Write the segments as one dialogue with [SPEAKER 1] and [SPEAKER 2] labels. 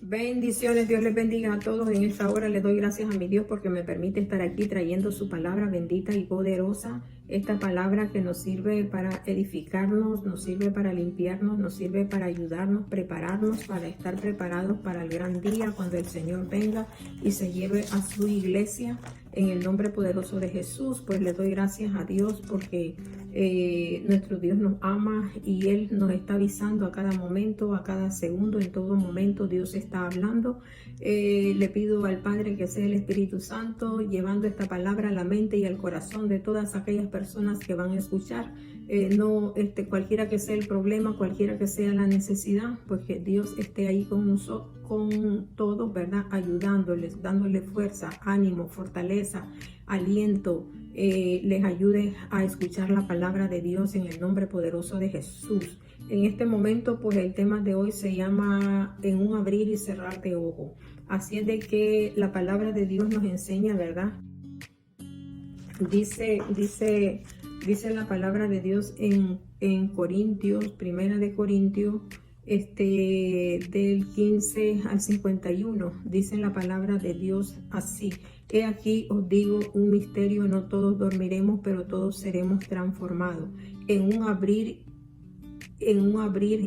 [SPEAKER 1] Bendiciones, Dios les bendiga a todos. En esta hora les doy gracias a mi Dios porque me permite estar aquí trayendo su palabra bendita y poderosa. Esta palabra que nos sirve para edificarnos, nos sirve para limpiarnos, nos sirve para ayudarnos, prepararnos para estar preparados para el gran día cuando el Señor venga y se lleve a su iglesia. En el nombre poderoso de Jesús, pues le doy gracias a Dios porque nuestro Dios nos ama y Él nos está avisando a cada momento, a cada segundo, en todo momento Dios está hablando. Le pido al Padre que sea el Espíritu Santo llevando esta palabra a la mente y al corazón de todas aquellas personas que van a escuchar. Cualquiera que sea el problema, cualquiera que sea la necesidad, pues que Dios esté ahí con nosotros, con todos, ¿verdad? Ayudándoles, dándoles fuerza, ánimo, fortaleza, aliento, les ayude a escuchar la palabra de Dios en el nombre poderoso de Jesús. En este momento, pues el tema de hoy se llama en un abrir y cerrar de ojos. Así es de que la palabra de Dios nos enseña, ¿verdad? Dice la palabra de Dios en Corintios, primera de Corintios, del 15 al 51, dice la palabra de Dios así: he aquí os digo un misterio, no todos dormiremos, pero todos seremos transformados en un abrir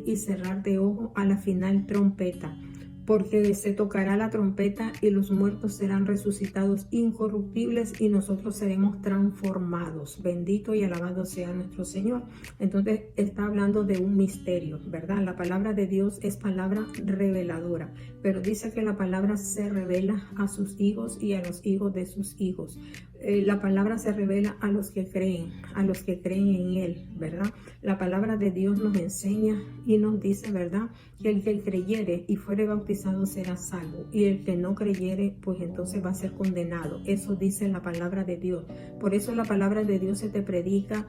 [SPEAKER 1] y cerrar de ojos, a la final trompeta. Porque se tocará la trompeta y los muertos serán resucitados incorruptibles y nosotros seremos transformados. Bendito y alabado sea nuestro Señor. Entonces está hablando de un misterio, ¿verdad? La palabra de Dios es palabra reveladora, pero dice que la palabra se revela a sus hijos y a los hijos de sus hijos. La palabra se revela a los que creen en Él, ¿verdad? La palabra de Dios nos enseña y nos dice, ¿verdad?, que el que creyere y fuere bautizado será salvo, y el que no creyere, pues entonces va a ser condenado. Eso dice la palabra de Dios. Por eso la palabra de Dios se te predica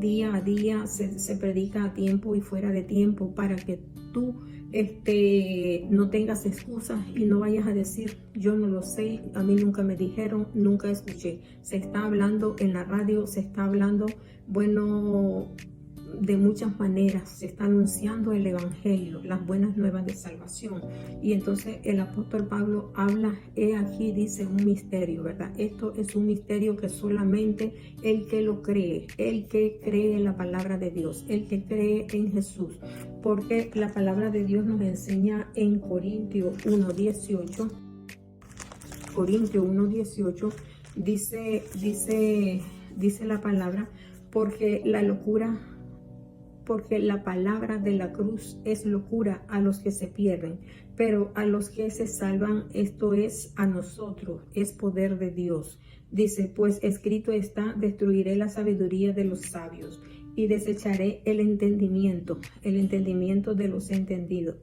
[SPEAKER 1] día a día, se predica a tiempo y fuera de tiempo, para que tú no tengas excusas y no vayas a decir yo no lo sé, a mí nunca me dijeron, nunca escuché. Se está hablando en la radio, se está hablando, bueno, de muchas maneras, se está anunciando el evangelio, las buenas nuevas de salvación. Y entonces el apóstol Pablo habla, aquí dice un misterio, ¿verdad? Esto es un misterio que solamente el que lo cree, el que cree en la palabra de Dios, el que cree en Jesús. Porque la palabra de Dios nos enseña en Corintios 1:18, Corintios 1:18, dice la palabra, porque la palabra de la cruz es locura a los que se pierden, pero a los que se salvan, esto es a nosotros, es poder de Dios. Dice, pues escrito está, destruiré la sabiduría de los sabios y desecharé el entendimiento de los entendidos.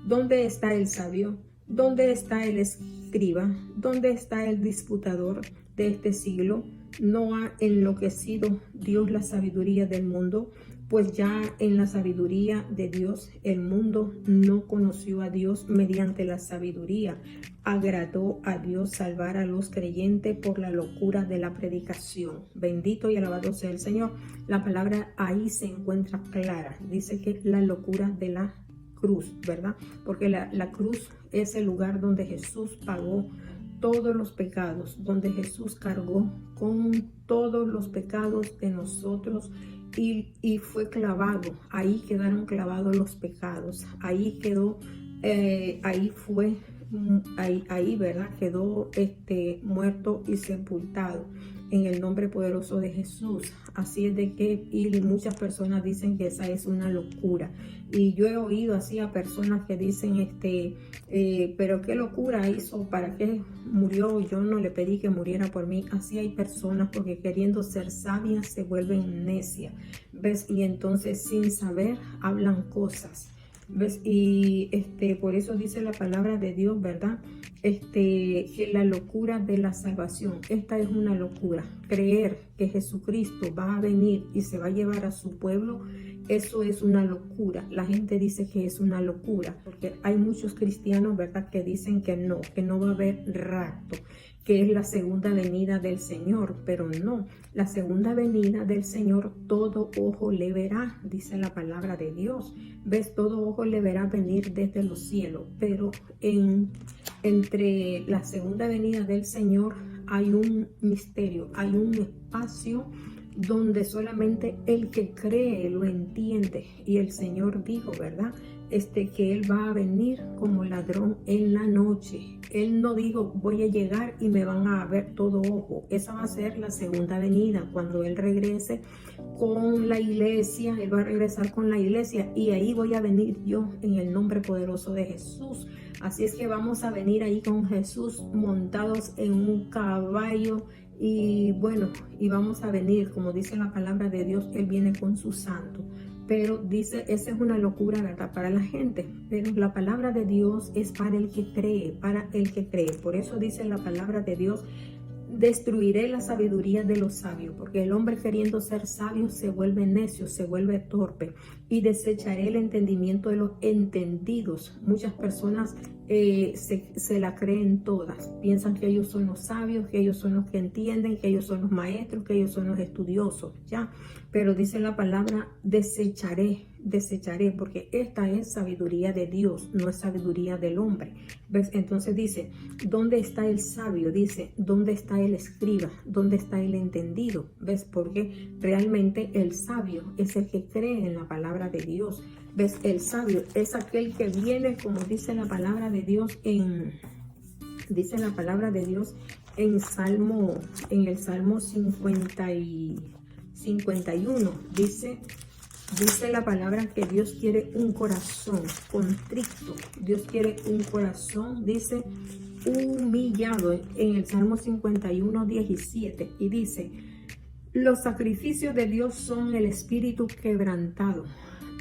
[SPEAKER 1] ¿Dónde está el sabio? ¿Dónde está el escriba? ¿Dónde está el disputador de este siglo? ¿No ha enloquecido Dios la sabiduría del mundo? Pues ya en la sabiduría de Dios el mundo no conoció a Dios. Mediante la sabiduría agradó a Dios salvar a los creyentes por la locura de la predicación. Bendito y alabado sea el Señor. La palabra ahí se encuentra clara. Dice que la locura de la cruz, ¿verdad? Porque la cruz es el lugar donde Jesús pagó todos los pecados, donde Jesús cargó con todos los pecados de nosotros y fue clavado. Ahí quedaron clavados los pecados. Ahí quedó, ahí, ¿verdad? Quedó muerto y sepultado en el nombre poderoso de Jesús. Así es de que, y muchas personas dicen que esa es una locura. Y yo he oído así a personas que dicen, pero qué locura hizo, ¿para qué murió? Yo no le pedí que muriera por mí. Así hay personas, porque queriendo ser sabias se vuelven necias, ¿ves? Y entonces sin saber hablan cosas, ¿ves? Y por eso dice la palabra de Dios, ¿verdad? Que la locura de la salvación, esta es una locura. Creer que Jesucristo va a venir y se va a llevar a su pueblo, eso es una locura. La gente dice que es una locura, porque hay muchos cristianos, ¿verdad?, que dicen que no va a haber rapto, que es la segunda venida del Señor, pero no, la segunda venida del Señor todo ojo le verá, dice la palabra de Dios. ¿Ves? Todo ojo le verá venir desde los cielos, pero entre la segunda venida del Señor hay un misterio, hay un espacio donde solamente el que cree lo entiende. Y el Señor dijo, ¿verdad?, que Él va a venir como ladrón en la noche. Él no dijo, voy a llegar y me van a ver todo ojo. Esa va a ser la segunda venida, cuando Él regrese con la iglesia. Él va a regresar con la iglesia y ahí voy a venir yo en el nombre poderoso de Jesús. Así es que vamos a venir ahí con Jesús montados en un caballo. Y bueno, y vamos a venir, como dice la palabra de Dios, Él viene con su santo. Pero dice, esa es una locura, ¿verdad?, para la gente. Pero la palabra de Dios es para el que cree, para el que cree. Por eso dice la palabra de Dios, destruiré la sabiduría de los sabios, porque el hombre queriendo ser sabio se vuelve necio, se vuelve torpe, y desecharé el entendimiento de los entendidos. Muchas personas se la creen todas, piensan que ellos son los sabios, que ellos son los que entienden, que ellos son los maestros, que ellos son los estudiosos, ¿ya? Pero dice la palabra, desecharé, porque esta es sabiduría de Dios, no es sabiduría del hombre. ¿Ves? Entonces dice, ¿dónde está el sabio? Dice, ¿dónde está el escriba? ¿Dónde está el entendido? ¿Ves? Porque realmente el sabio es el que cree en la palabra de Dios. ¿Ves? El sabio es aquel que viene, como dice la palabra de Dios en el Salmo 51, dice la palabra que Dios quiere un corazón contrito. Dios quiere un corazón, dice, humillado, en el Salmo 51, 17, y dice, los sacrificios de Dios son el espíritu quebrantado,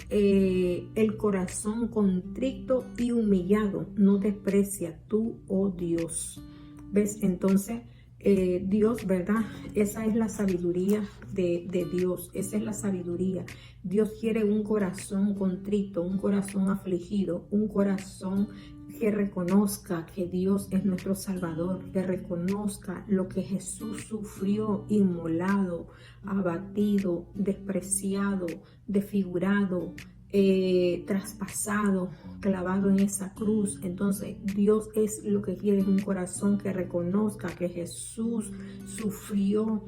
[SPEAKER 1] el corazón contrito y humillado no desprecia tú, oh Dios. ¿Ves? Entonces, Dios, ¿verdad? Esa es la sabiduría de Dios, esa es la sabiduría. Dios quiere un corazón contrito, un corazón afligido, un corazón que reconozca que Dios es nuestro Salvador, que reconozca lo que Jesús sufrió, inmolado, abatido, despreciado, desfigurado, traspasado, clavado en esa cruz. Entonces Dios es lo que quiere, es un corazón que reconozca que Jesús sufrió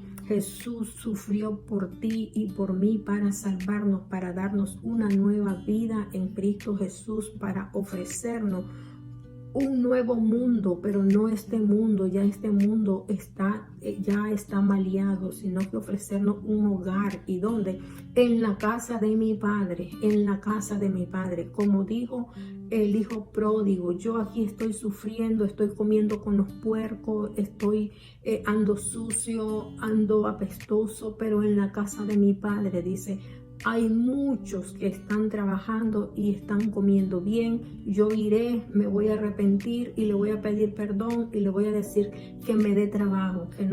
[SPEAKER 1] por ti y por mí para salvarnos, para darnos una nueva vida en Cristo Jesús, para ofrecernos un nuevo mundo, pero no este mundo, ya este mundo ya está maleado, sino que ofrecernos un hogar. ¿Y dónde? En la casa de mi Padre, en la casa de mi Padre. Como dijo el hijo pródigo, yo aquí estoy sufriendo, estoy comiendo con los puercos, ando sucio, ando apestoso, pero en la casa de mi Padre, dice, hay muchos que están trabajando y están comiendo bien. Yo iré, me voy a arrepentir y le voy a pedir perdón y le voy a decir que me dé trabajo, que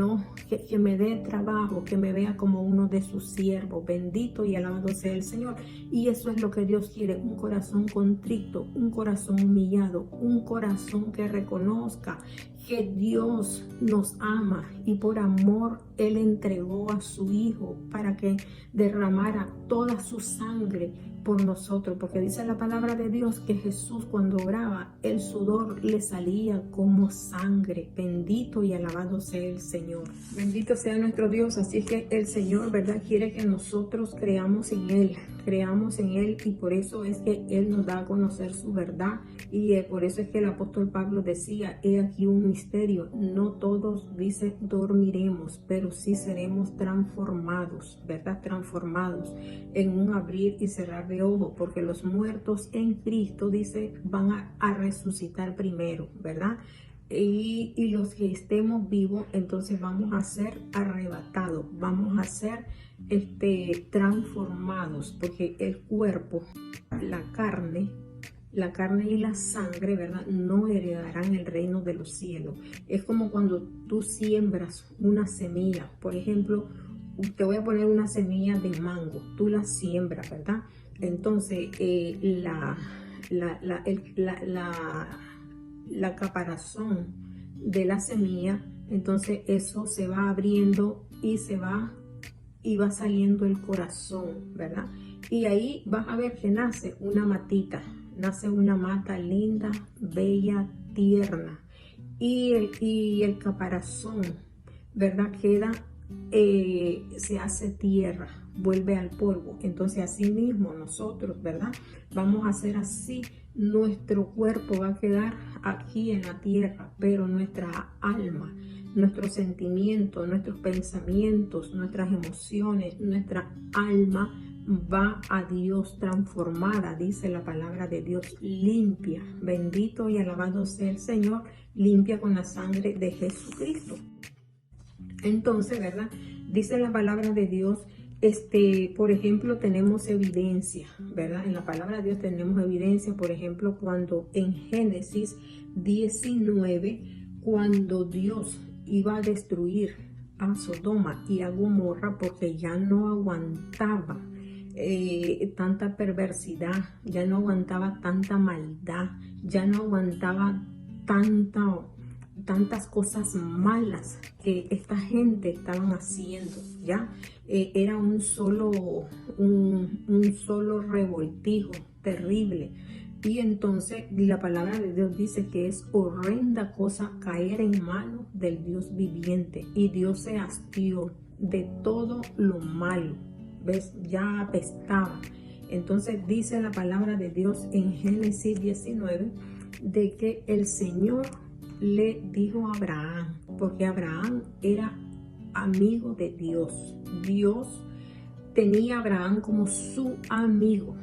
[SPEAKER 1] me dé trabajo, que me vea como uno de sus siervos. Bendito y alabado sea el Señor. Y eso es lo que Dios quiere, un corazón contrito, un corazón humillado, un corazón que reconozca que Dios nos ama y por amor Él entregó a su Hijo para que derramara toda su sangre por nosotros, porque dice la palabra de Dios que Jesús cuando oraba el sudor le salía como sangre. Bendito y alabado sea el Señor, bendito sea nuestro Dios. Así es que el Señor, ¿verdad?, quiere que nosotros creamos en Él y por eso es que Él nos da a conocer su verdad. Y por eso es que el apóstol Pablo decía, he aquí un misterio, no todos, dice, dormiremos, pero sí seremos transformados, ¿verdad? Transformados en un abrir y cerrar de ojos, porque los muertos en Cristo, dice, van a resucitar primero, ¿verdad? Y los que estemos vivos, entonces vamos a ser arrebatados, vamos a ser transformados, porque el cuerpo, la carne y la sangre, ¿verdad?, no heredarán el reino de los cielos. Es como cuando tú siembras una semilla, por ejemplo, te voy a poner una semilla de mango, tú la siembras, ¿verdad? Entonces, la caparazón de la semilla, entonces eso se va abriendo y va saliendo el corazón, ¿verdad? Y ahí vas a ver que nace una matita, nace una mata linda, bella, tierna. Y el caparazón, ¿verdad? Se hace tierra, vuelve al polvo. Entonces así mismo nosotros, ¿verdad? Vamos a hacer así. Nuestro cuerpo va a quedar aquí en la tierra, pero nuestra alma, nuestros sentimientos, nuestros pensamientos, nuestras emociones, nuestra alma va a Dios transformada, dice la palabra de Dios, limpia. Bendito y alabado sea el Señor, limpia con la sangre de Jesucristo. Entonces, ¿verdad? Dice la palabra de Dios, por ejemplo, tenemos evidencia, ¿verdad? En la palabra de Dios tenemos evidencia, por ejemplo, cuando en Génesis 19, cuando Dios iba a destruir a Sodoma y a Gomorra porque ya no aguantaba tanta perversidad, ya no aguantaba tanta maldad, ya no aguantaba tantas cosas malas que esta gente estaban haciendo, ¿ya? Era un solo revoltijo terrible. Y entonces la palabra de Dios dice que es horrenda cosa caer en manos del Dios viviente. Y Dios se hastió de todo lo malo. ¿Ves? Ya apestaba. Entonces dice la palabra de Dios en Génesis 19 de que el Señor le dijo a Abraham, porque Abraham era amigo de Dios. Dios tenía a Abraham como su amigo.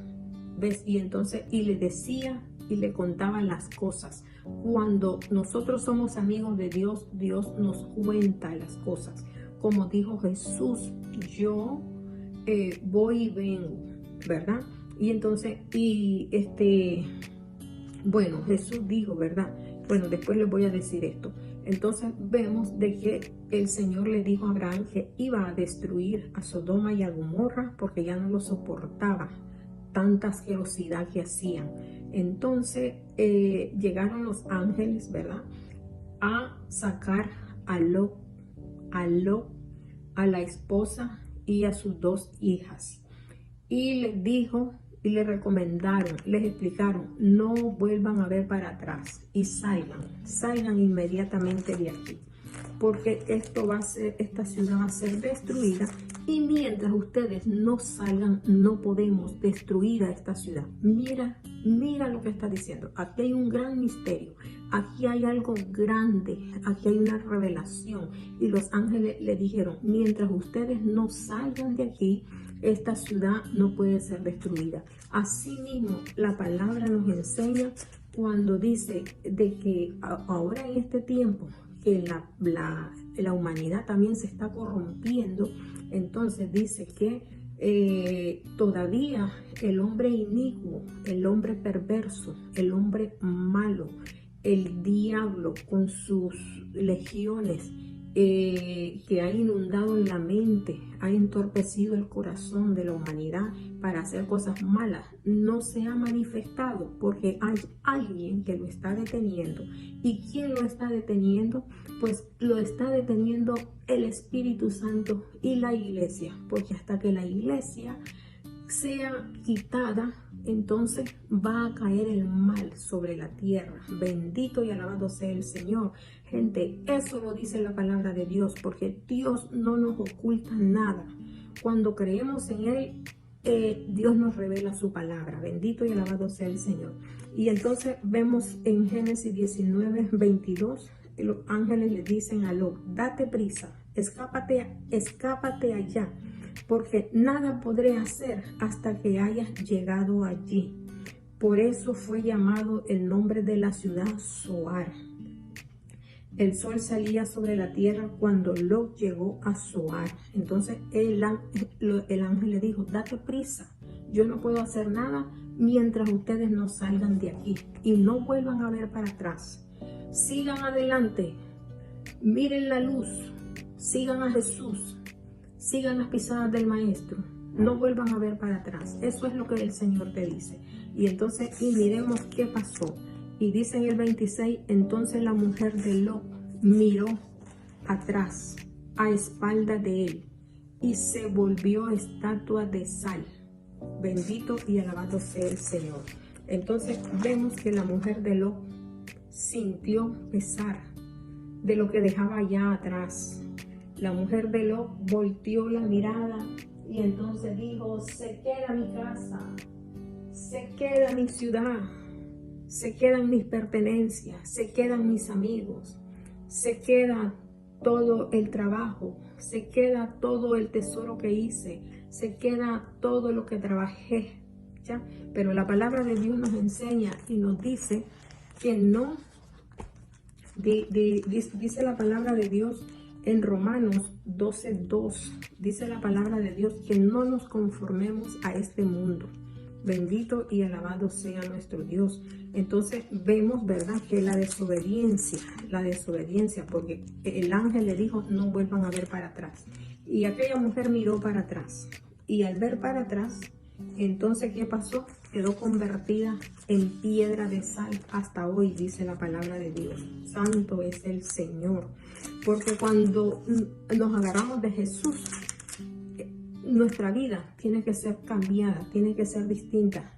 [SPEAKER 1] ¿Ves? Y entonces, y le decía y le contaba las cosas. Cuando nosotros somos amigos de Dios, Dios nos cuenta las cosas. Como dijo Jesús, yo voy y vengo, ¿verdad? Y entonces, bueno, Jesús dijo, ¿verdad? Bueno, después les voy a decir esto. Entonces vemos de que el Señor le dijo a Abraham que iba a destruir a Sodoma y a Gomorra porque ya no lo soportaba, tanta asquerosidad que hacían. Entonces llegaron los ángeles, ¿verdad? A sacar a Lot, a la esposa y a sus 2 hijas. Y les dijo y les recomendaron, les explicaron, no vuelvan a ver para atrás y salgan inmediatamente de aquí, porque esta ciudad va a ser destruida y mientras ustedes no salgan, no podemos destruir a esta ciudad. Mira lo que está diciendo. Aquí hay un gran misterio, aquí hay algo grande, aquí hay una revelación. Y los ángeles le dijeron, mientras ustedes no salgan de aquí, esta ciudad no puede ser destruida. Asimismo, la palabra nos enseña cuando dice de que ahora en este tiempo que la humanidad también se está corrompiendo, entonces dice que todavía el hombre inicuo, el hombre perverso, el hombre malo, el diablo con sus legiones, que ha inundado en la mente, ha entorpecido el corazón de la humanidad para hacer cosas malas, no se ha manifestado porque hay alguien que lo está deteniendo. ¿Y quién lo está deteniendo? Pues lo está deteniendo el Espíritu Santo y la iglesia, porque hasta que la iglesia sea quitada, entonces va a caer el mal sobre la tierra. Bendito y alabado sea el Señor. Gente, eso lo dice la palabra de Dios, porque Dios no nos oculta nada. Cuando creemos en Él, Dios nos revela su palabra. Bendito y alabado sea el Señor. Y entonces vemos en Génesis 19, 22, los ángeles le dicen a Lot, date prisa, escápate allá, porque nada podré hacer hasta que hayas llegado allí. Por eso fue llamado el nombre de la ciudad Zoar. El sol salía sobre la tierra cuando Lot llegó a Zoar. Entonces el ángel le dijo, date prisa, yo no puedo hacer nada mientras ustedes no salgan de aquí y no vuelvan a ver para atrás. Sigan adelante, miren la luz, sigan a Jesús. sigan las pisadas del maestro, no vuelvan a ver para atrás. Eso es lo que el Señor te dice. Y entonces, y miremos qué pasó. Y dice en el 26, entonces la mujer de Lot miró atrás, a espalda de él, y se volvió estatua de sal. Bendito y alabado sea el Señor. Entonces vemos que la mujer de Lot sintió pesar de lo que dejaba allá atrás. La mujer de Lot volteó la mirada y entonces dijo, se queda mi casa, se queda mi ciudad, se quedan mis pertenencias, se quedan mis amigos, se queda todo el trabajo, se queda todo el tesoro que hice, se queda todo lo que trabajé, ¿ya? Pero la palabra de Dios nos enseña y nos dice que no, dice la palabra de Dios en Romanos 12:2, dice la palabra de Dios que no nos conformemos a este mundo. Bendito y alabado sea nuestro Dios. Entonces vemos, ¿verdad?, que la desobediencia, porque el ángel le dijo, no vuelvan a ver para atrás. Y aquella mujer miró para atrás. Y al ver para atrás, entonces, ¿qué pasó? Quedó convertida en piedra de sal hasta hoy, dice la palabra de Dios. Santo es el Señor. Porque cuando nos agarramos de Jesús, nuestra vida tiene que ser cambiada, tiene que ser distinta.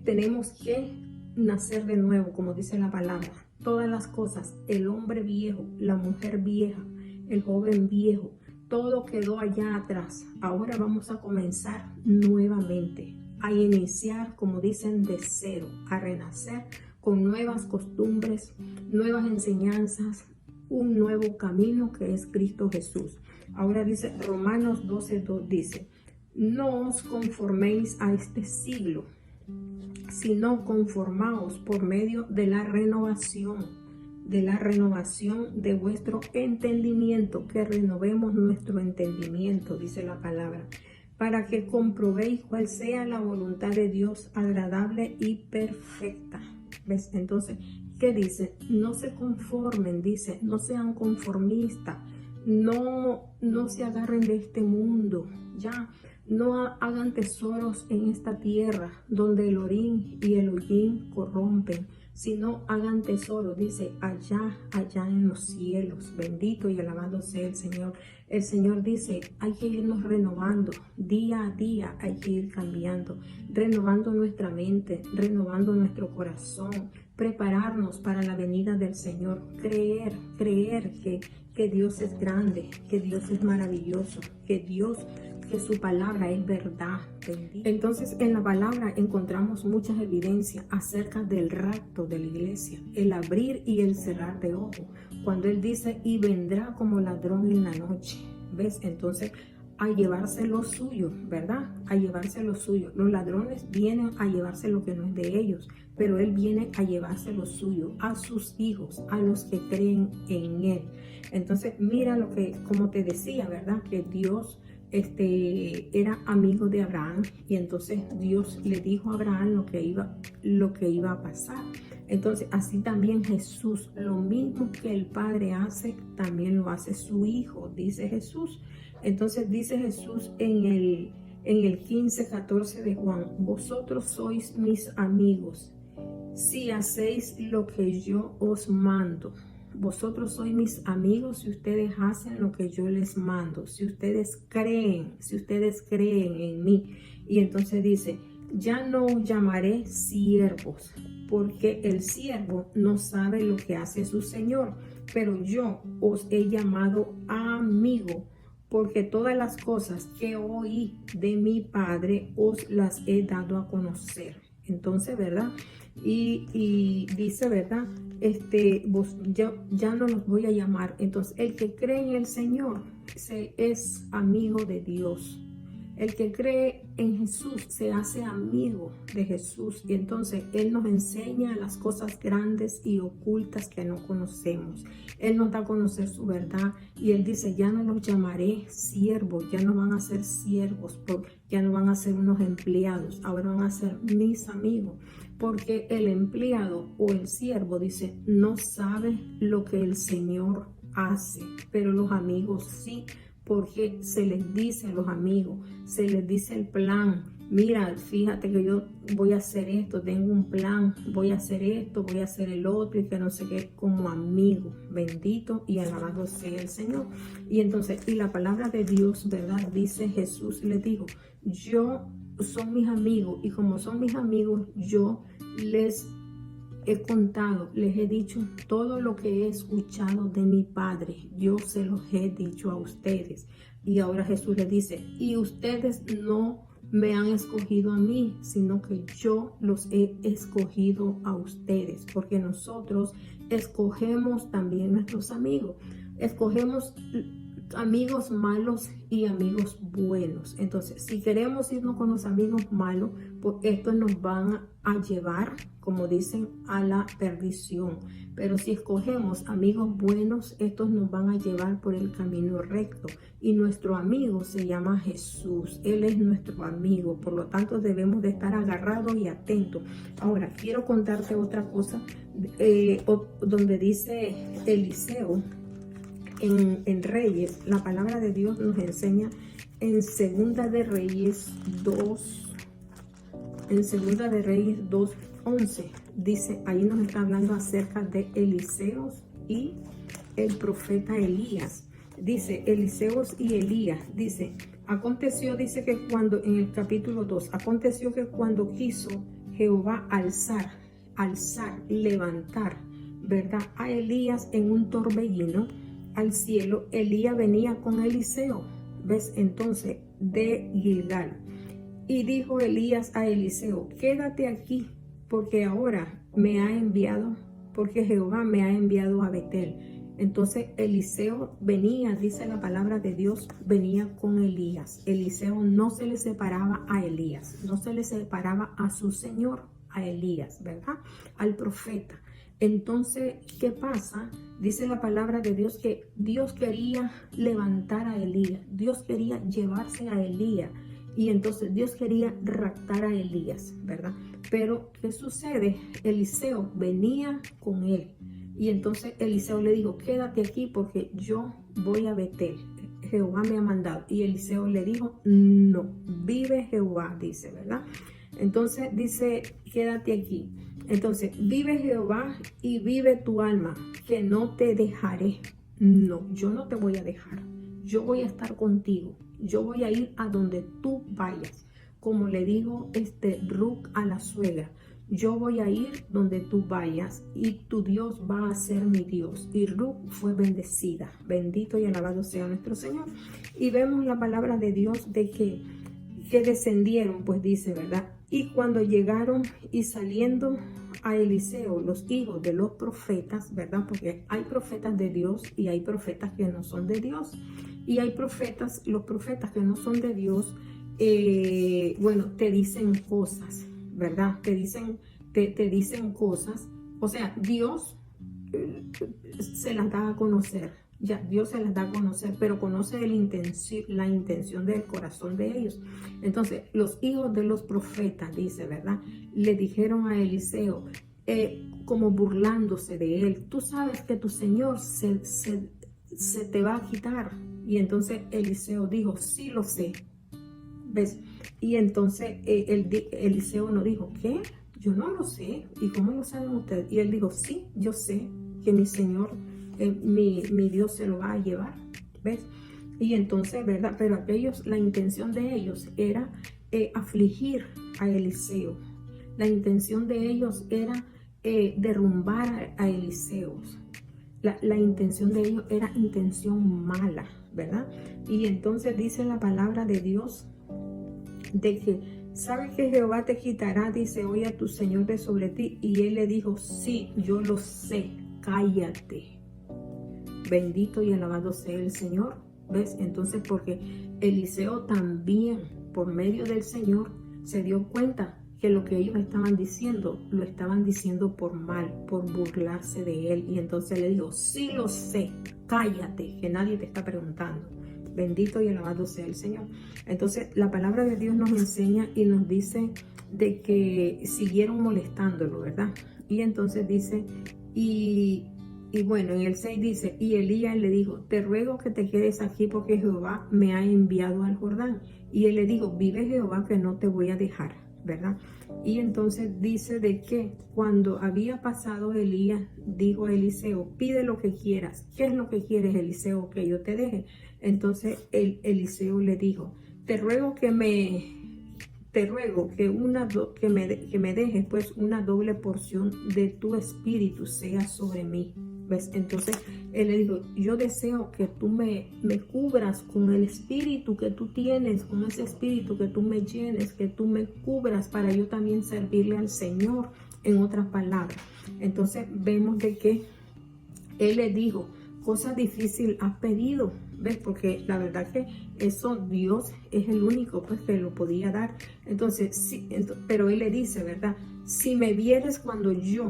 [SPEAKER 1] Tenemos que nacer de nuevo, como dice la palabra. Todas las cosas, el hombre viejo, la mujer vieja, el joven viejo, todo quedó allá atrás. Ahora vamos a comenzar nuevamente, a iniciar, como dicen, de cero, a renacer con nuevas costumbres, nuevas enseñanzas, un nuevo camino que es Cristo Jesús. Ahora dice Romanos 12:2, dice, no os conforméis a este siglo, sino conformaos por medio de la renovación de vuestro entendimiento, que renovemos nuestro entendimiento, dice la palabra, para que comprobéis cuál sea la voluntad de Dios agradable y perfecta. ¿Ves? Entonces, ¿qué dice? No se conformen, dice, no sean conformistas, no se agarren de este mundo, ya. No hagan tesoros en esta tierra donde el orín y el hollín corrompen, sino hagan tesoros, dice, allá en los cielos. Bendito y alabado sea el Señor. El Señor dice, hay que irnos renovando, día a día hay que ir cambiando, renovando nuestra mente, renovando nuestro corazón, prepararnos para la venida del Señor, creer que Dios es grande, que Dios es maravilloso, que su palabra es verdad. Bendito. Entonces en la palabra encontramos muchas evidencias acerca del rapto de la iglesia, el abrir y el cerrar de ojos, cuando él dice, y vendrá como ladrón en la noche. ¿Ves? Entonces, a llevarse lo suyo, ¿verdad? A llevarse lo suyo. Los ladrones vienen a llevarse lo que no es de ellos, pero él viene a llevarse lo suyo, a sus hijos, a los que creen en él. Entonces, mira lo que, como te decía, ¿verdad? Que Dios era amigo de Abraham, y entonces Dios le dijo a Abraham lo que iba a pasar. Entonces así también Jesús, lo mismo que el Padre hace, también lo hace su Hijo, dice Jesús. Entonces dice Jesús en el 15:14 de Juan, vosotros sois mis amigos si hacéis lo que yo os mando. Vosotros sois mis amigos si ustedes hacen lo que yo les mando, si ustedes creen en mí. Y entonces dice, ya no os llamaré siervos, porque el siervo no sabe lo que hace su señor, pero yo os he llamado amigo, porque todas las cosas que oí de mi Padre os las he dado a conocer. Entonces, ¿verdad? Y dice, ¿verdad? Ya no los voy a llamar. Entonces, el que cree en el Señor es amigo de Dios. El que cree en Jesús se hace amigo de Jesús, y entonces Él nos enseña las cosas grandes y ocultas que no conocemos. Él nos da a conocer su verdad, y Él dice, ya no los llamaré siervos, ya no van a ser siervos, ya no van a ser unos empleados, ahora van a ser mis amigos. Porque el empleado o el siervo, dice, no sabe lo que el Señor hace, pero los amigos sí, porque se les dice a los amigos, se les dice el plan. Mira, fíjate que yo voy a hacer esto, tengo un plan, voy a hacer esto, voy a hacer el otro y que no sé qué, como amigo. Bendito y alabado sea el Señor. Y entonces, y la palabra de Dios, ¿verdad? Dice Jesús, les dijo, son mis amigos y como son mis amigos, yo les he contado, les he dicho todo lo que he escuchado de mi Padre. Yo se los he dicho a ustedes. Y ahora Jesús les dice, y ustedes no me han escogido a mí, sino que yo los he escogido a ustedes, porque nosotros escogemos también nuestros amigos, escogemos amigos malos y amigos buenos. Entonces, si queremos irnos con los amigos malos, pues estos nos van a llevar, como dicen, a la perdición. Pero si escogemos amigos buenos, estos nos van a llevar por el camino recto. Y nuestro amigo se llama Jesús. Él es nuestro amigo. Por lo tanto, debemos de estar agarrados y atentos. Ahora, quiero contarte otra cosa, donde dice Eliseo, en Reyes, la palabra de Dios nos enseña en Segunda de Reyes 2:11, dice, ahí nos está hablando acerca de Eliseos y el profeta Elías. Dice, Eliseos y Elías, dice, aconteció, dice que cuando, en el capítulo 2, aconteció que cuando quiso Jehová alzar, levantar, ¿verdad?, a Elías en un torbellino al cielo, Elías venía con Eliseo, ¿ves? Entonces, de Gilgal. Y dijo Elías a Eliseo, quédate aquí, porque ahora me ha enviado, porque Jehová me ha enviado a Betel. Entonces Eliseo venía, dice la palabra de Dios, venía con Elías. Eliseo no se le separaba a Elías, no se le separaba a su señor, a Elías, ¿verdad? Al profeta. Entonces, ¿qué pasa? Dice la palabra de Dios que Dios quería levantar a Elías, Dios quería llevarse a Elías, y entonces Dios quería raptar a Elías, ¿verdad? Pero, ¿qué sucede? Eliseo venía con él, y entonces Eliseo le dijo, quédate aquí porque yo voy a Betel, Jehová me ha mandado. Y Eliseo le dijo, no, vive Jehová, dice, ¿verdad? Entonces dice, quédate aquí. Entonces, vive Jehová y vive tu alma, que no te dejaré. No, yo no te voy a dejar. Yo voy a estar contigo. Yo voy a ir a donde tú vayas. Como le dijo Ruc a la suegra, yo voy a ir donde tú vayas y tu Dios va a ser mi Dios. Y Ruc fue bendecida. Bendito y alabado sea nuestro Señor. Y vemos la palabra de Dios de que descendieron, pues dice, ¿verdad? Y cuando llegaron y saliendo a Eliseo, los hijos de los profetas, ¿verdad? Porque hay profetas de Dios y hay profetas que no son de Dios. Y hay profetas, los profetas que no son de Dios, bueno, te dicen cosas, ¿verdad? Te dicen cosas. O sea, Dios se las da a conocer. Ya, Dios se las da a conocer, pero conoce la intención del corazón de ellos. Entonces, los hijos de los profetas, dice, ¿verdad? Le dijeron a Eliseo, como burlándose de él, tú sabes que tu Señor se te va a quitar. Y entonces Eliseo dijo, sí lo sé. ¿Ves? Y entonces Eliseo no dijo, ¿qué? Yo no lo sé. ¿Y cómo lo saben ustedes? Y él dijo, sí, yo sé que mi Señor, mi Dios se lo va a llevar. ¿Ves? Y entonces, ¿verdad? Pero aquellos, la intención de ellos era afligir a Eliseo. La intención de ellos era derrumbar a Eliseo. La intención de ellos era intención mala, ¿verdad? Y entonces dice la palabra de Dios de que, ¿sabes que Jehová te quitará, dice, hoy a tu Señor de sobre ti? Y él le dijo, sí, yo lo sé, cállate. Bendito y alabado sea el Señor. ¿Ves? Entonces, porque Eliseo también, por medio del Señor, se dio cuenta que lo que ellos estaban diciendo, lo estaban diciendo por mal, por burlarse de él. Y entonces le dijo, sí lo sé, cállate, que nadie te está preguntando. Bendito y alabado sea el Señor. Entonces, la palabra de Dios nos enseña y nos dice de que siguieron molestándolo, ¿verdad? Y entonces dice, y Y bueno, en el 6 dice, y Elías le dijo, te ruego que te quedes aquí porque Jehová me ha enviado al Jordán. Y él le dijo, vive Jehová que no te voy a dejar, ¿verdad? Y entonces dice de que cuando había pasado Elías, dijo a Eliseo, pide lo que quieras. ¿Qué es lo que quieres, Eliseo, que yo te deje? Entonces Eliseo le dijo, te ruego que me me dejes pues una doble porción de tu espíritu sea sobre mí. ¿Ves? Entonces él le dijo, yo deseo que tú me cubras con el espíritu que tú tienes, con ese espíritu que tú me llenes, que tú me cubras para yo también servirle al Señor, en otras palabras. Entonces vemos de que él le dijo, cosa difícil has pedido, ¿ves? Porque la verdad que eso Dios es el único pues que lo podía dar. Entonces, sí, pero él le dice, ¿verdad? Si me vieres cuando yo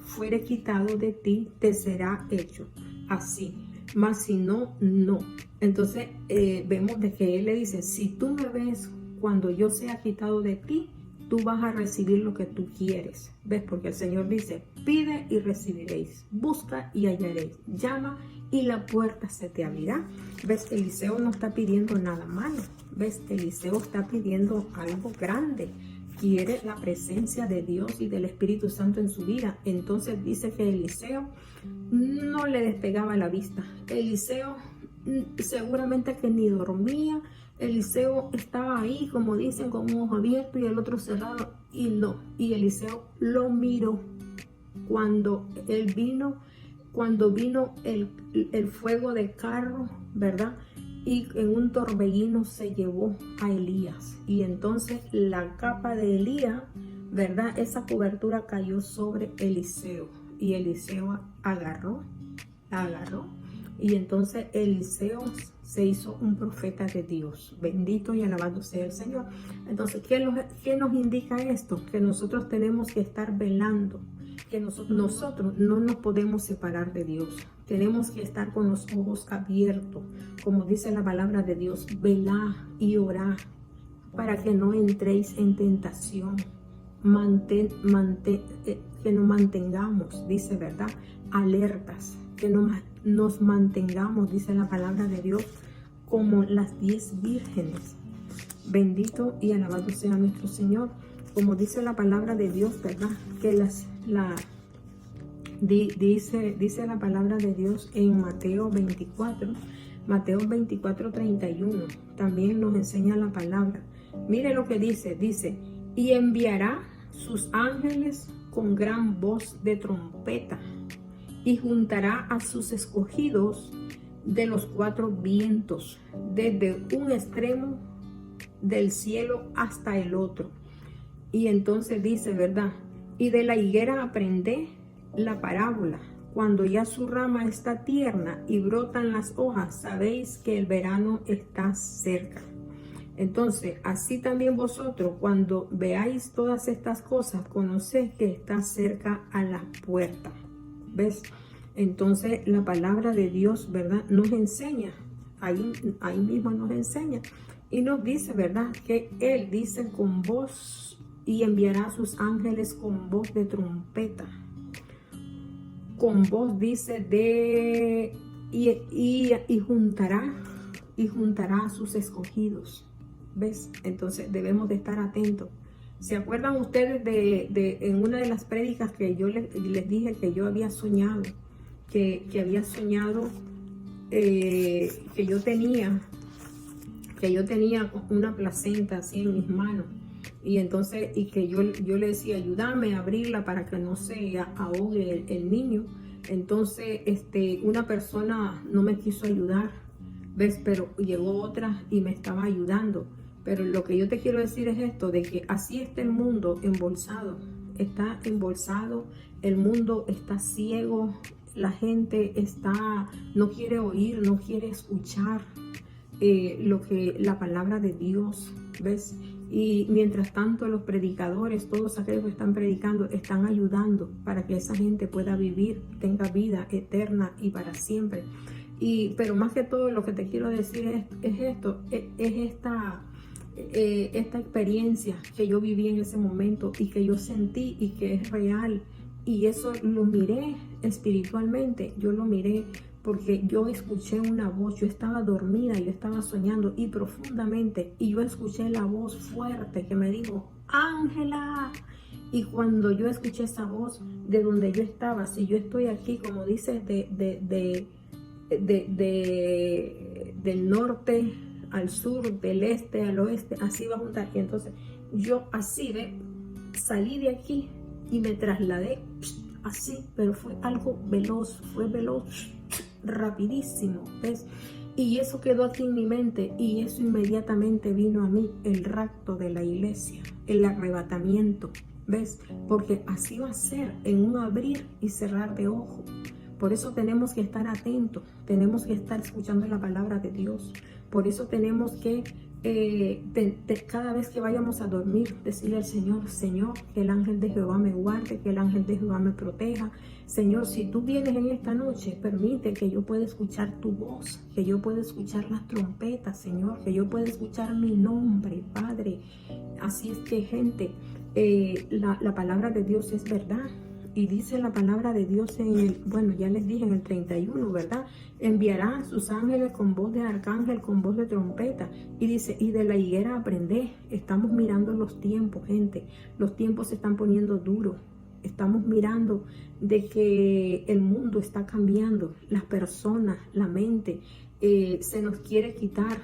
[SPEAKER 1] fuere quitado de ti, te será hecho así, mas si no, no. Entonces vemos de que él le dice, si tú me ves cuando yo sea quitado de ti, tú vas a recibir lo que tú quieres. ¿Ves? Porque el Señor dice, pide y recibiréis, busca y hallaréis, llama y la puerta se te abrirá. ¿Ves? Eliseo no está pidiendo nada malo. ¿Ves? Eliseo está pidiendo algo grande. Quiere la presencia de Dios y del Espíritu Santo en su vida. Entonces dice que Eliseo no le despegaba la vista. Eliseo seguramente que ni dormía. Eliseo estaba ahí, como dicen, con un ojo abierto y el otro cerrado, y no. Y Eliseo lo miró cuando vino el fuego de carro, ¿verdad? Y en un torbellino se llevó a Elías. Y entonces la capa de Elías, ¿verdad? Esa cobertura cayó sobre Eliseo. Y Eliseo agarró. Y entonces Eliseo se hizo un profeta de Dios. Bendito y alabado sea el Señor. Entonces, ¿qué nos indica esto? Que nosotros tenemos que estar velando. Que nosotros no nos podemos separar de Dios. Tenemos que estar con los ojos abiertos. Como dice la palabra de Dios, velad y orad para que no entréis en tentación. Que nos mantengamos, dice, ¿verdad? Alertas. Que nos mantengamos, dice la palabra de Dios, como las 10 vírgenes. Bendito y alabado sea nuestro Señor. Como dice la palabra de Dios, ¿verdad? Que dice la palabra de Dios en Mateo 24, 31. También nos enseña la palabra. Mire lo que dice, y enviará sus ángeles con gran voz de trompeta, y juntará a sus escogidos de los 4 vientos, desde un extremo del cielo hasta el otro. Y entonces dice, ¿verdad? Y de la higuera aprendé la parábola. Cuando ya su rama está tierna y brotan las hojas, sabéis que el verano está cerca. Entonces, así también vosotros, cuando veáis todas estas cosas, conoced que está cerca a la puerta. ¿Ves? Entonces, la palabra de Dios, ¿verdad? Nos enseña, ahí mismo nos enseña, y nos dice, ¿verdad? Que Él dice con voz, y enviará a sus ángeles con voz de trompeta. Con voz, dice, y juntará a sus escogidos. ¿Ves? Entonces debemos de estar atentos. ¿Se acuerdan ustedes en una de las prédicas que yo les dije que yo había soñado? Que había soñado que yo tenía una placenta así en mis manos. Y entonces, y que yo le decía, ayúdame a abrirla para que no se ahogue el niño. Entonces, una persona no me quiso ayudar, ¿ves? Pero llegó otra y me estaba ayudando. Pero lo que yo te quiero decir es esto, de que así está el mundo embolsado. Está embolsado, el mundo está ciego, la gente no quiere oír, no quiere escuchar lo que la palabra de Dios, ¿ves? Y mientras tanto los predicadores, todos aquellos que están predicando, están ayudando para que esa gente pueda vivir, tenga vida eterna y para siempre. Pero más que todo lo que te quiero decir es esta experiencia que yo viví en ese momento y que yo sentí y que es real. Y eso lo miré espiritualmente, yo lo miré porque yo escuché una voz, yo estaba dormida, yo estaba soñando y profundamente, y yo escuché la voz fuerte que me dijo, Ángela. Y cuando yo escuché esa voz de donde yo estaba, si yo estoy aquí, como dices, del norte al sur, del este al oeste, así va a juntar. Y entonces yo así salí de aquí y me trasladé así, pero fue algo veloz, rapidísimo, ¿ves? Y eso quedó aquí en mi mente, y eso inmediatamente vino a mí, el rapto de la iglesia, el arrebatamiento, ¿ves? Porque así va a ser, en un abrir y cerrar de ojos. Por eso tenemos que estar atentos, tenemos que estar escuchando la palabra de Dios. Por eso tenemos que cada vez que vayamos a dormir, decirle al Señor, Señor, que el ángel de Jehová me guarde, que el ángel de Jehová me proteja. Señor, si tú vienes en esta noche, permite que yo pueda escuchar tu voz, que yo pueda escuchar las trompetas, Señor, que yo pueda escuchar mi nombre, Padre. Así es que, gente, la palabra de Dios es verdad. Y dice la palabra de Dios ya les dije en el 31, ¿verdad? Enviará a sus ángeles con voz de arcángel, con voz de trompeta. Y dice, y de la higuera aprendé. Estamos mirando los tiempos, gente. Los tiempos se están poniendo duros. Estamos mirando de que el mundo está cambiando. Las personas, la mente, se nos quiere quitar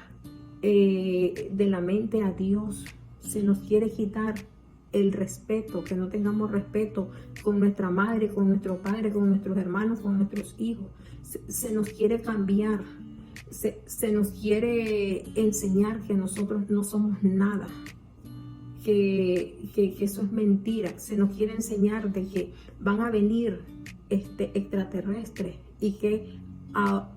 [SPEAKER 1] de la mente a Dios. Se nos quiere quitar el respeto, que no tengamos respeto con nuestra madre, con nuestro padre, con nuestros hermanos, con nuestros hijos. Se nos quiere cambiar, se nos quiere enseñar que nosotros no somos nada, que eso es mentira. Se nos quiere enseñar de que van a venir extraterrestres y que a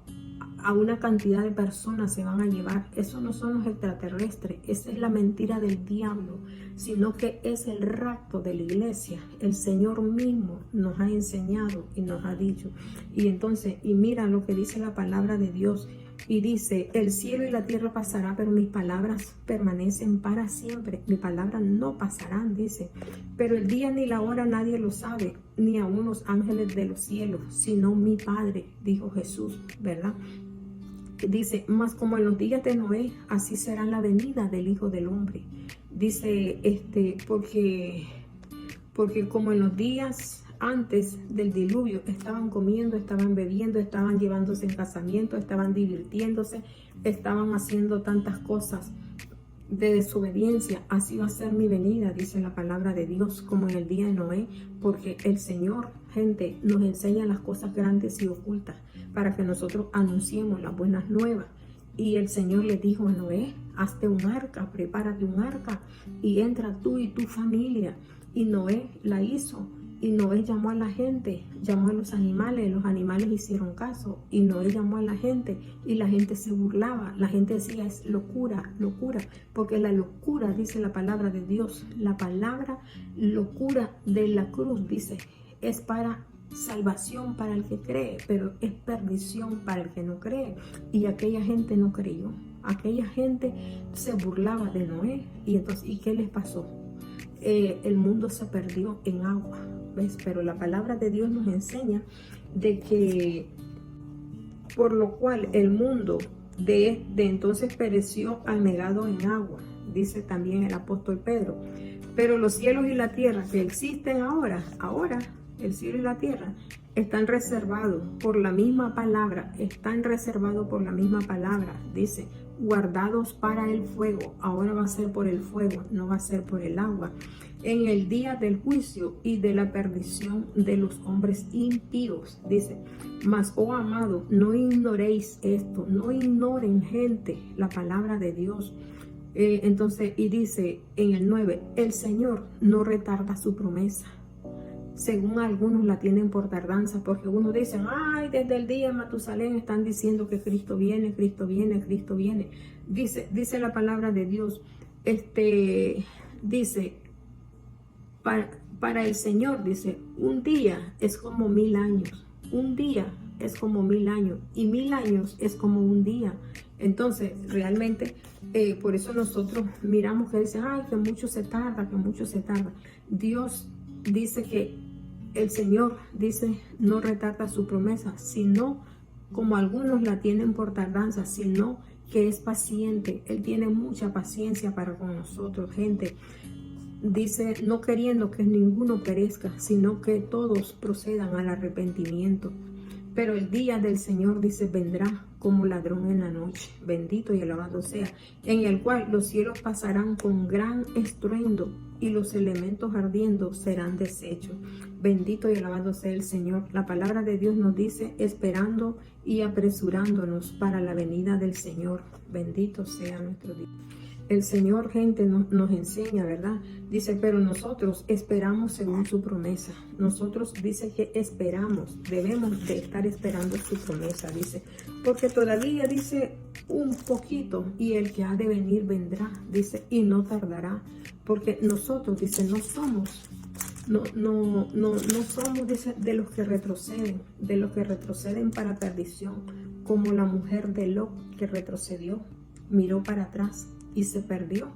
[SPEAKER 1] una cantidad de personas se van a llevar. Eso no son los extraterrestres, esa es la mentira del diablo, sino que es el rapto de la iglesia. El Señor mismo nos ha enseñado y nos ha dicho. Y entonces, y mira lo que dice la palabra de Dios. Y dice, el cielo y la tierra pasará, pero mis palabras permanecen para siempre. Mis palabras no pasarán, dice. Pero el día ni la hora nadie lo sabe, ni aun los ángeles de los cielos, sino mi Padre, dijo Jesús, ¿verdad? Dice, más como en los días de Noé, así será la venida del Hijo del Hombre. Dice, porque como en los días antes del diluvio estaban comiendo, estaban bebiendo, estaban llevándose en casamiento, estaban divirtiéndose, estaban haciendo tantas cosas de desobediencia, así va a ser mi venida, dice la palabra de Dios, como en el día de Noé, porque el Señor, gente, nos enseña las cosas grandes y ocultas para que nosotros anunciemos las buenas nuevas. Y el Señor le dijo a Noé, hazte un arca, prepárate un arca y entra tú y tu familia. Y Noé la hizo. Y Noé llamó a la gente, llamó a los animales hicieron caso. Y Noé llamó a la gente y la gente se burlaba. La gente decía, es locura, locura. Porque la locura, dice la palabra de Dios, la palabra locura de la cruz, dice, es para salvación para el que cree, pero es perdición para el que no cree. Y aquella gente no creyó. Aquella gente se burlaba de Noé. Y entonces, ¿y qué les pasó? El mundo se perdió en agua, ¿ves? Pero la palabra de Dios nos enseña de que por lo cual el mundo de entonces pereció anegado en agua, dice también el apóstol Pedro. Pero los cielos y la tierra que existen ahora el cielo y la tierra están reservados por la misma palabra, dice, guardados para el fuego. Ahora va a ser por el fuego, no va a ser por el agua, en el día del juicio y de la perdición de los hombres impíos, dice. Mas, oh amado, no ignoréis esto, no ignoren, gente, la palabra de Dios. Entonces, y dice en el 9, el Señor no retarda su promesa, según algunos la tienen por tardanza, porque unos dicen, ay, desde el día de Matusalén están diciendo que Cristo viene, Cristo viene, Cristo viene. Dice la palabra de Dios, dice, para el Señor, dice, un día es como 1000 años, un día es como 1000 años, y 1000 años es como un día. Entonces, realmente, por eso nosotros miramos que dicen, ay, que mucho se tarda, que mucho se tarda. Dios dice que el Señor dice, no retarda su promesa, sino como algunos la tienen por tardanza, sino que es paciente. Él tiene mucha paciencia para con nosotros, gente. Dice, no queriendo que ninguno perezca, sino que todos procedan al arrepentimiento. Pero el día del Señor, dice, vendrá como ladrón en la noche. Bendito y alabado sea. En el cual los cielos pasarán con gran estruendo y los elementos ardiendo serán deshechos. Bendito y alabado sea el Señor. La palabra de Dios nos dice, esperando y apresurándonos para la venida del Señor. Bendito sea nuestro Dios. El Señor, gente, nos enseña, ¿verdad? Dice, pero nosotros esperamos según su promesa. Nosotros, dice que esperamos, debemos de estar esperando su promesa, dice. Porque todavía, dice, un poquito, y el que ha de venir vendrá, dice, y no tardará. Porque nosotros, dice, no somos, dice, de los que retroceden para perdición, como la mujer de Lot que retrocedió, miró para atrás y se perdió,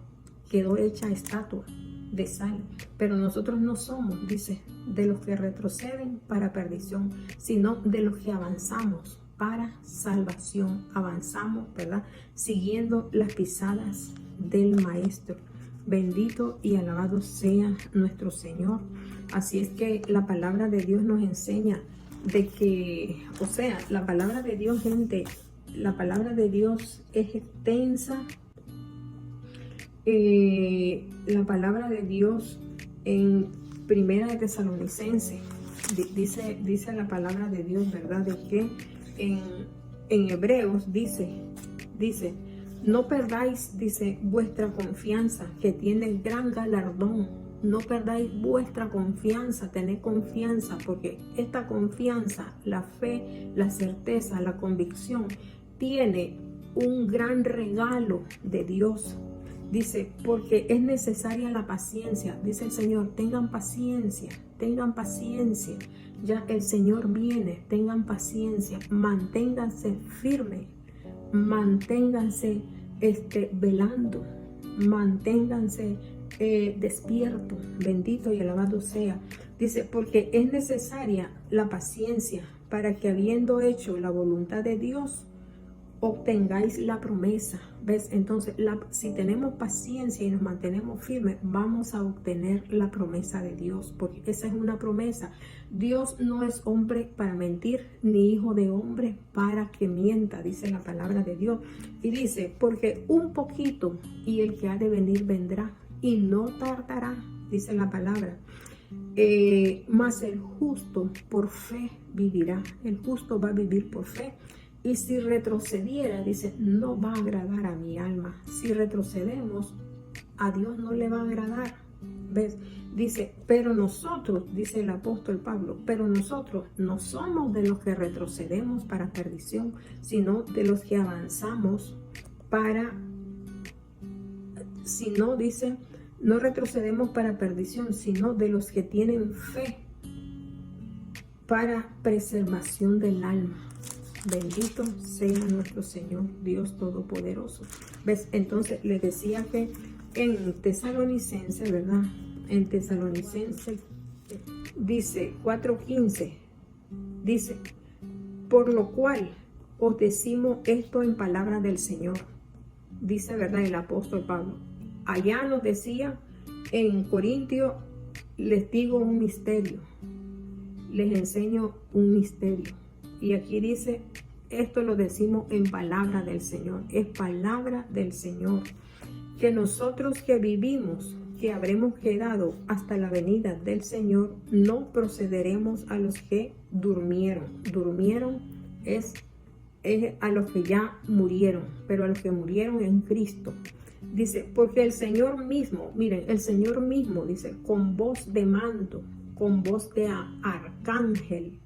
[SPEAKER 1] quedó hecha estatua de sal. Pero nosotros no somos, dice, de los que retroceden para perdición, sino de los que avanzamos para salvación. Avanzamos, ¿verdad? Siguiendo las pisadas del Maestro. Bendito y alabado sea nuestro Señor. Así es que la palabra de Dios nos enseña de que, o sea, la palabra de Dios, gente, la palabra de Dios es extensa. La palabra de Dios en Primera de Tesalonicenses dice la palabra de Dios, ¿verdad? De que en Hebreos dice, no perdáis, dice, vuestra confianza, que tiene gran galardón. No perdáis vuestra confianza, tened confianza, porque esta confianza, la fe, la certeza, la convicción, tiene un gran regalo de Dios. Dice, porque es necesaria la paciencia. Dice el Señor, tengan paciencia, ya el Señor viene, tengan paciencia, manténganse firmes, manténganse velando, manténganse despiertos, bendito y alabado sea. Dice, porque es necesaria la paciencia para que habiendo hecho la voluntad de Dios, obtengáis la promesa. ¿Ves? Entonces, si tenemos paciencia y nos mantenemos firmes, vamos a obtener la promesa de Dios, porque esa es una promesa. Dios no es hombre para mentir, ni hijo de hombre para que mienta, dice la palabra de Dios. Y dice, porque un poquito y el que ha de venir vendrá y no tardará, dice la palabra. Mas el justo por fe vivirá. El justo va a vivir por fe. Y si retrocediera, dice, no va a agradar a mi alma. Si retrocedemos, a Dios no le va a agradar. ¿Ves? Dice, pero nosotros, dice el apóstol Pablo, pero nosotros no somos de los que retrocedemos para perdición, sino de los que avanzamos dice, no retrocedemos para perdición, sino de los que tienen fe para preservación del alma. Bendito sea nuestro Señor Dios Todopoderoso. ¿Ves? Entonces les decía que en Tesalonicenses, ¿verdad? En Tesalonicenses dice 4:15, dice, por lo cual os decimos esto en palabra del Señor. Dice, ¿verdad? El apóstol Pablo. Allá nos decía en Corintios, les digo un misterio, les enseño un misterio. Y aquí dice, esto lo decimos en palabra del Señor, es palabra del Señor, que nosotros que vivimos, que habremos quedado hasta la venida del Señor, no procederemos a los que durmieron. Durmieron es a los que ya murieron, pero a los que murieron en Cristo. Dice, porque el Señor mismo, miren, el Señor mismo, dice, con voz de mando, con voz de arcángel,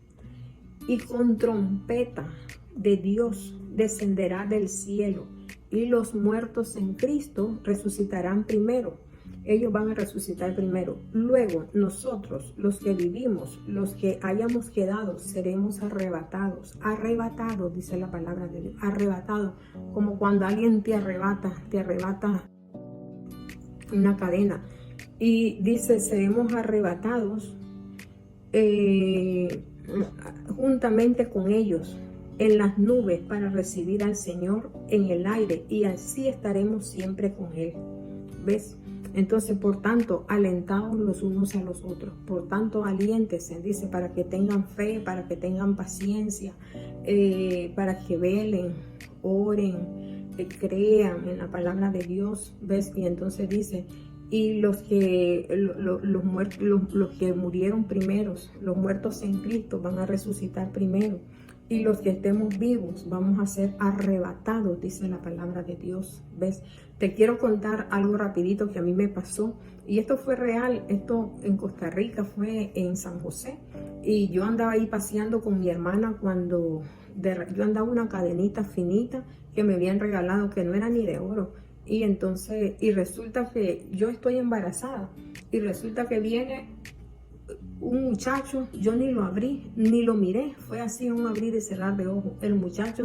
[SPEAKER 1] y con trompeta de Dios descenderá del cielo, y los muertos en Cristo resucitarán primero. Ellos van a resucitar primero. Luego nosotros, los que vivimos, los que hayamos quedado, seremos arrebatados. Arrebatados, dice la palabra de Dios. Arrebatados, como cuando alguien te arrebata una cadena. Y dice, seremos arrebatados juntamente con ellos en las nubes para recibir al Señor en el aire, y así estaremos siempre con Él. ¿Ves? Entonces, por tanto, alentaos los unos a los otros. Por tanto, aliéntense, dice, para que tengan fe, para que tengan paciencia, para que velen, oren, crean en la palabra de Dios. ¿Ves? Y entonces dice, y los que murieron primeros, los muertos en Cristo, van a resucitar primero. Y los que estemos vivos vamos a ser arrebatados, dice la palabra de Dios. ¿Ves? Te quiero contar algo rapidito que a mí me pasó. Y esto fue real. Esto en Costa Rica, fue en San José. Y yo andaba ahí paseando con mi hermana cuando yo andaba una cadenita finita que me habían regalado, que no era ni de oro. Y entonces, y resulta que yo estoy embarazada. Y resulta que viene un muchacho, yo ni lo abrí, ni lo miré, fue así un abrir y cerrar de ojos. El muchacho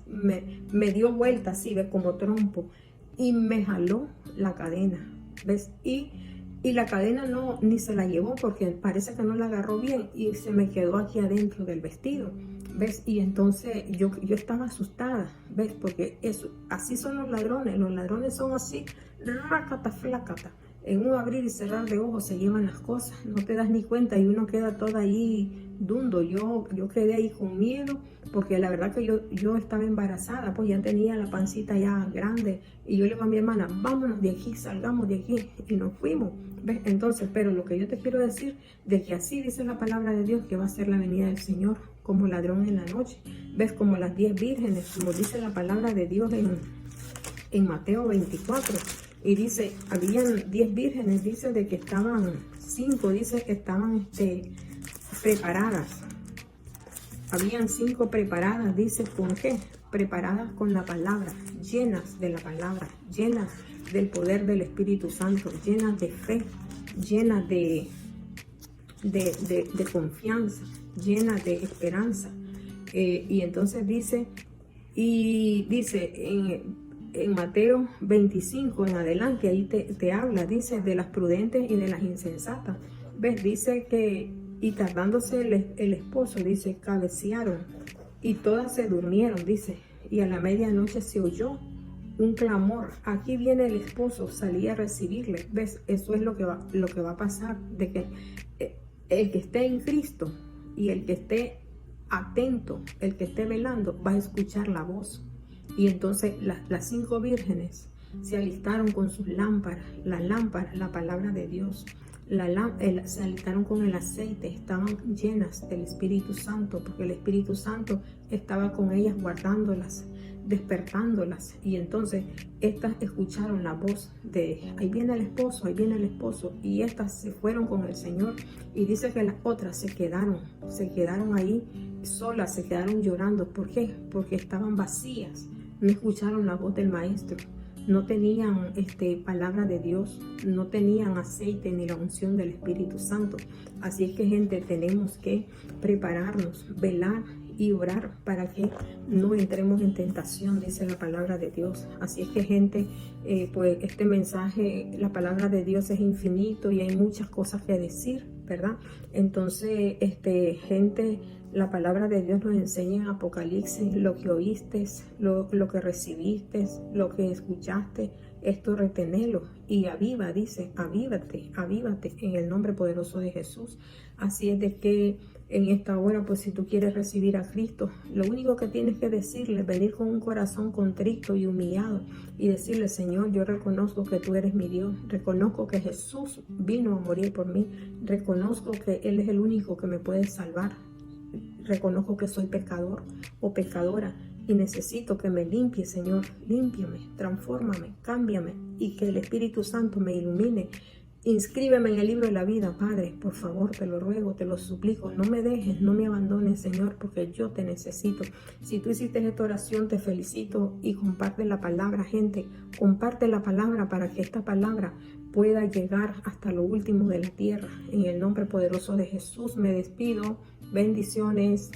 [SPEAKER 1] me dio vuelta así, ¿ves? Como trompo, y me jaló la cadena, ¿ves? Y la cadena ni se la llevó, porque parece que no la agarró bien y se me quedó aquí adentro del vestido, ¿ves? Y entonces yo estaba asustada, ¿ves? Porque así son los ladrones son así, rácata, flácata. En un abrir y cerrar de ojos se llevan las cosas, no te das ni cuenta y uno queda todo ahí dundo. Yo quedé ahí con miedo, porque la verdad que yo estaba embarazada, pues ya tenía la pancita ya grande, y yo le digo a mi hermana, vámonos de aquí, salgamos de aquí, y nos fuimos, ¿ves? Entonces, pero lo que yo te quiero decir, de que así dice la palabra de Dios, que va a ser la venida del Señor, como ladrón en la noche, ¿ves? Como las 10 vírgenes, como dice la palabra de Dios en Mateo 24. Y dice, habían 10 vírgenes, dice de que estaban 5, dice que estaban preparadas. Habían 5 preparadas, dice, ¿con qué? Preparadas con la palabra, llenas de la palabra, llenas del poder del Espíritu Santo, llenas de fe, llenas de confianza, llenas de esperanza. Y entonces dice en Mateo 25 en adelante, ahí te habla, dice, de las prudentes y de las insensatas. ¿Ves? Dice que, y tardándose el esposo, dice, cabecearon, y todas se durmieron, dice, y a la medianoche se oyó un clamor, aquí viene el esposo, salí a recibirle. ¿Ves? Eso es lo que va a pasar, de que el que esté en Cristo y el que esté atento, el que esté velando, va a escuchar la voz. Y entonces las 5 vírgenes se alistaron con sus lámparas, la palabra de Dios. Se alistaron con el aceite, estaban llenas del Espíritu Santo, porque el Espíritu Santo estaba con ellas, guardándolas, despertándolas. Y entonces estas escucharon la voz de, ahí viene el esposo, y estas se fueron con el Señor. Y dice que las otras se quedaron ahí solas, se quedaron llorando. ¿Por qué? Porque estaban vacías, no escucharon la voz del Maestro, no tenían palabra de Dios, no tenían aceite ni la unción del Espíritu Santo. Así es que, gente, tenemos que prepararnos, velar y orar para que no entremos en tentación, dice la palabra de Dios. Así es que, gente, pues este mensaje, la palabra de Dios es infinito y hay muchas cosas que decir, ¿verdad? Entonces, gente, la palabra de Dios nos enseña en Apocalipsis lo que oíste, lo que recibiste, lo que escuchaste, esto retenelo y aviva, dice, avívate en el nombre poderoso de Jesús. Así es de que en esta hora, pues si tú quieres recibir a Cristo, lo único que tienes que decirle, venir con un corazón contrito y humillado y decirle, Señor, yo reconozco que tú eres mi Dios, reconozco que Jesús vino a morir por mí, reconozco que Él es el único que me puede salvar, reconozco que soy pecador o pecadora y necesito que me limpie, Señor, límpiame, transfórmame, cámbiame y que el Espíritu Santo me ilumine. Inscríbeme en el libro de la vida, Padre, por favor, te lo ruego, te lo suplico, no me dejes, no me abandones, Señor, porque yo te necesito. Si tú hiciste esta oración, te felicito y comparte la palabra, gente, comparte la palabra para que esta palabra pueda llegar hasta lo último de la tierra. En el nombre poderoso de Jesús me despido, bendiciones.